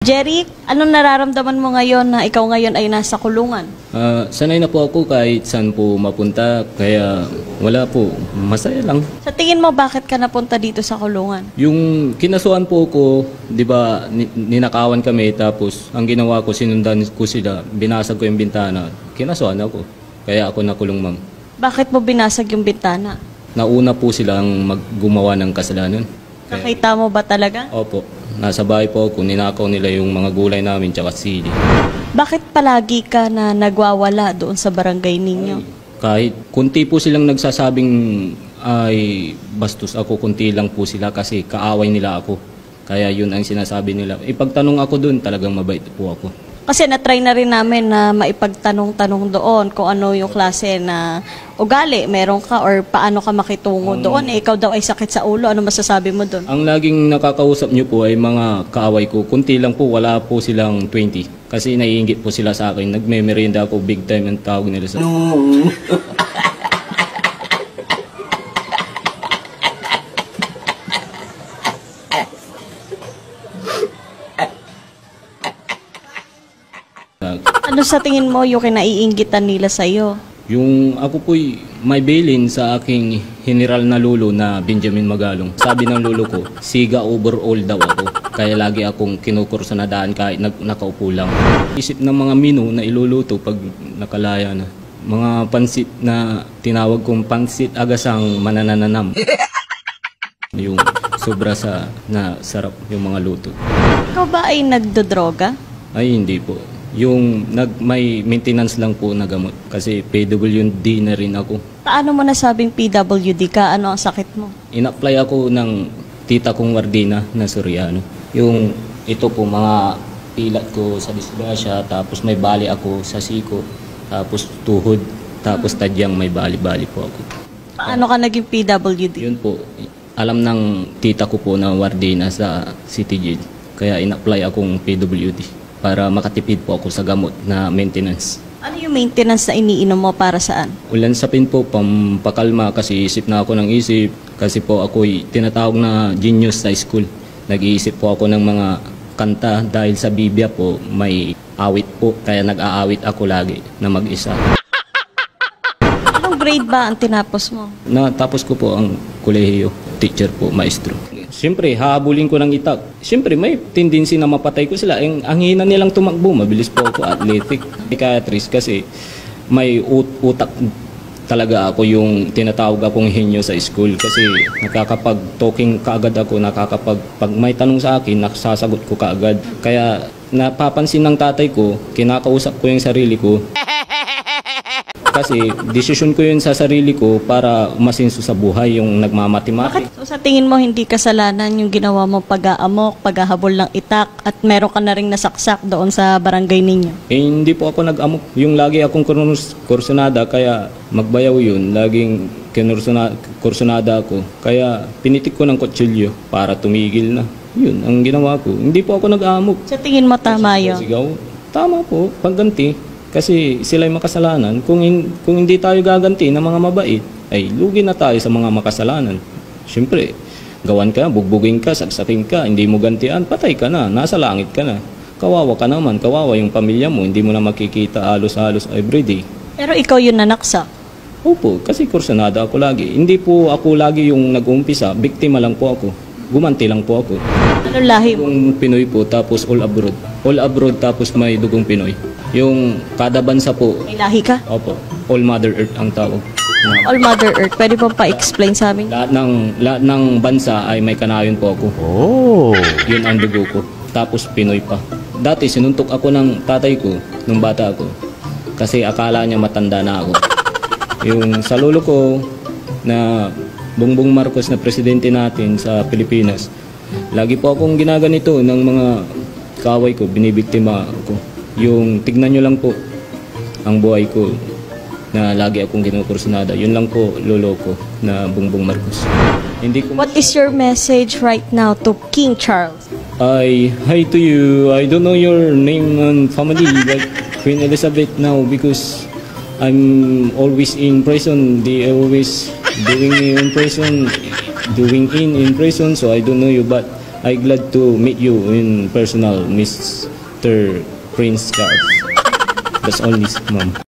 Jerry, anong nararamdaman mo ngayon na ikaw ngayon ay nasa kulungan? Sanay na po ako kahit saan po mapunta, kaya wala po, masaya lang. Sa tingin mo, bakit ka napunta dito sa kulungan? Yung kinasuhan po ko, di ba, ninakawan kami, tapos ang ginawa ko, sinundan ko sila, binasag ko yung bintana, kinasuhan ako. Kaya ako nakulong, ma'am. Bakit mo binasag yung bintana? Nauna po silang gumawa ng kasalanan. Nakita mo ba talaga? Opo. Nasa bahay po ako, ninakaw nila yung mga gulay namin tsaka sili. Bakit palagi ka na nagwawala doon sa barangay ninyo? Kahit kunti po silang nagsasabing ay bastos ako, kunti lang po sila kasi kaaway nila ako. Kaya yun ang sinasabi nila. Ipagtanong ako doon, talagang mabait po ako. Kasi na-try na rin namin na maipagtanong-tanong doon kung ano yung klase na ugali meron ka or paano ka makitungo doon. Ikaw daw ay sakit sa ulo. Ano masasabi mo doon? Ang laging nakakausap nyo po ay mga kaaway ko. Kunti lang po, wala po silang 20. Kasi naiingit po sila sa akin. Nagme-merienda ako big time ang tawag nila sa... Ano sa tingin mo yung kinaiinggitan nila sa'yo? Yung ako po'y may bilin sa aking general na lolo na Benjamin Magalong. Sabi ng lolo ko, siga overall daw ako. Kaya lagi akong kinukurso na daan kahit nakaupo lang. Isip ng mga menu na iluluto pag nakalaya na. Mga pansit na tinawag kong pansit agasang manananam. Yung sobra na sarap yung mga luto. Ikaw ba ay nagdodroga? Ay hindi po. Yung may maintenance lang po na gamot kasi PWD na rin ako. Paano mo nasabing PWD ka? Ano ang sakit mo? In-apply ako ng tita kong Wardina na Soriano. Yung ito po mga pilat ko sa disgrasya, tapos may bali ako sa siko, tapos tuhod, tapos tadyang may bali-bali po ako. Paano ka naging PWD? Yun po, alam ng tita ko po na Wardina sa City Jail. Kaya in-apply akong PWD para makatipid po ako sa gamot na maintenance. Ano yung maintenance na iniinom mo para saan? Ulansapin po, pampakalma kasi isip na ako ng isip. Kasi po ako'y tinatawag na genius sa school. Nag-iisip po ako ng mga kanta dahil sa Biblia po may awit po. Kaya nag-aawit ako lagi na mag-isa. Anong grade ba ang tinapos mo? Natapos ko po ang kolehiyo, teacher po, maestro. Siyempre, hahabulin ko ng itak. Siyempre, may tendency na mapatay ko sila. Ang hina nilang tumakbo, mabilis po ako, athletic. Psychiatrist kasi may utak talaga ako yung tinatawag akong henyo sa school. Kasi nakakapag-talking kaagad ako, pag may tanong sa akin, nakasasagot ko kaagad. Kaya napapansin ng tatay ko, kinakausap ko yung sarili ko. Kasi desisyon ko yun sa sarili ko para umasinso sa buhay yung nagmamatematics. So, sa tingin mo hindi kasalanan yung ginawa mo pag-aamok, paghahabol ng itak at meron ka na ring nasaksak doon sa barangay ninyo? Hindi po ako nag-amok. Yung lagi akong kursunada kaya magbayaw yun. Laging kursunada ako. Kaya pinitik ko ng kutsilyo para tumigil na. Yun ang ginawa ko. Hindi po ako nag-amok. Sa tingin mo tama yun? Sigaw. Tama po, pagganti. Kasi sila'y makasalanan. Kung hindi tayo gaganti ng mga mabait, ay lugi na tayo sa mga makasalanan. Siyempre, gawan ka, bugbugin ka, saksakin ka, hindi mo gantian, patay ka na, nasa langit ka na. Kawawa ka naman, kawawa yung pamilya mo, hindi mo na makikita halos-halos everyday. Pero ikaw yung nanaksak? Opo, kasi kursunada ako lagi. Hindi po ako lagi yung nag-uumpisa, biktima lang po ako. Gumanti lang po ako. Anong lahi mo? Yung Pinoy po, tapos all abroad. All abroad, tapos may dugong Pinoy. Yung kada bansa po. May lahi ka? Opo. All Mother Earth ang tawag. All Mother Earth. Pwede po pa-explain sa amin? Lahat ng bansa ay may kanayon po ako. Oh. Yun ang dugo ko. Tapos Pinoy pa. Dati sinuntok ako ng tatay ko nung bata ako. Kasi akala niya matanda na ako. Yung sa lolo ko na Bongbong Marcos na presidente natin sa Pilipinas, lagi po akong ginaganito ng mga kaway ko, binibiktima ako. Yung tignan nyo lang po ang buhay ko na lagi akong kinukursunada. Yun lang po lolo ko na Bongbong Marcos. What is your message right now to King Charles? Hi to you. I don't know your name and family like Queen Elizabeth now because I'm always in prison. They always doing me in prison, in prison. So I don't know you, but I glad to meet you in personal, Mr. Prince Charles. That's only, ma'am.